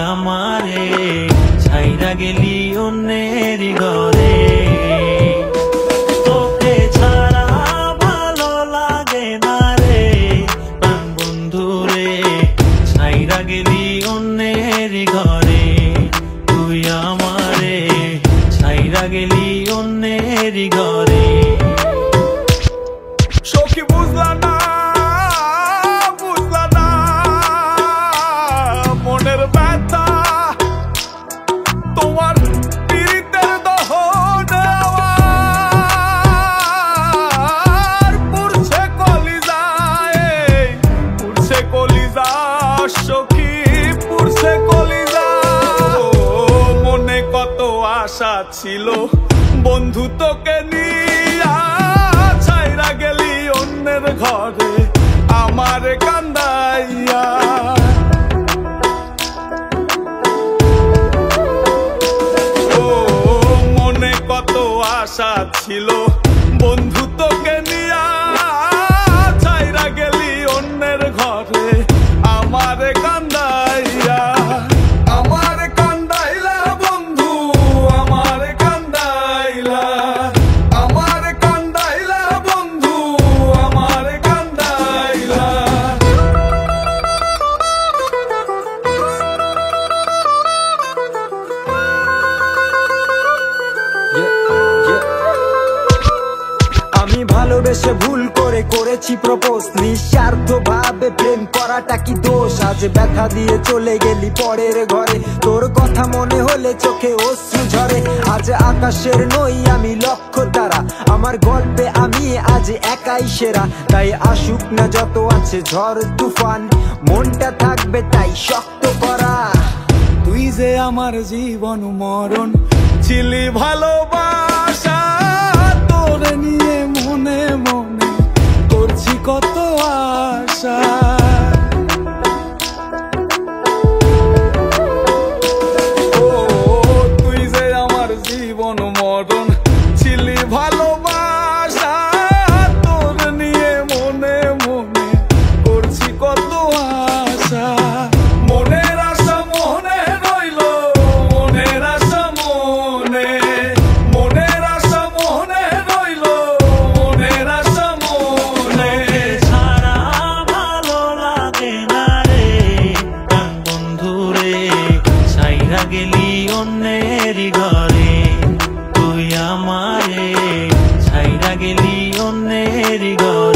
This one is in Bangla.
আমারে ছাইরা গেলি অন্যের ঘরে। তোকে ছাড়া ভালো লাগে না রে প্রাণ বন্ধু রে, ছাইরা গেলি অন্যের ঘরে। তুই আমারে ছাইরা গেলি অন্যের ঘরে। সখী বুঝলা না মনের ব্যথা, তোমার পীড়িতের দহন আমার পুড়ছে কলিজায়, পুড়ছে কলিজা সখী, পুড়ছে কলিজা। মনে কত আশা ছিল বন্ধু তোকে নিয়া, ছাইরা গেলি অন্যের ঘরে আমার কান্দাইয়া। ও মনে কত আশা ছিল বন্ধু তোকে নিয়া, ছাইরা গেলি অন্যের ঘরে আমার কান্দাইয়া। আমার কান্দাইলা বন্ধু, আমার কান্দাইলা, আমার কান্দাইলা বন্ধু, আমার কান্দাইলা। আমি ভালোবেসে ভুল করে করেছি প্রপোজ, নিঃস্বার্থ ভাবে প্রেম করাটা কি দোষ? আজ ব্যথা দিয়ে চলে গেলি পরের ঘরে, তোর কথা মনে হলে চোখে অশ্রু ঝরে। আজ আকাশের নই আমি লক্ষ্য তারা, আমার গল্পে আমি আজ একাই সেরা। তাই আসুক না যত আছে ঝড় তুফান, মনটা থাকবে তাই শক্ত করা। তুই যে আমার জীবন মরণ ছিলি ভালোবাসা, তোরে নিয়ে মনে মনে করছি কত আশা। ও তুই যে আমার জীবন মরণ ছিলি ভালোবাসা, তোরে নিয়ে মনে মনে করছি কত আশা। মনের আশা মনে রইল, মনের আশা মনে, মনের আশা মনে রইল, মনের আশা মনে। ছাড়া ভালো লাগে না রে প্রাণ বন্ধু রে, ছাইরা গেলি অন্যের ঘরে। তুই আমারে ছাইরা গেলি অন্যের ঘরে।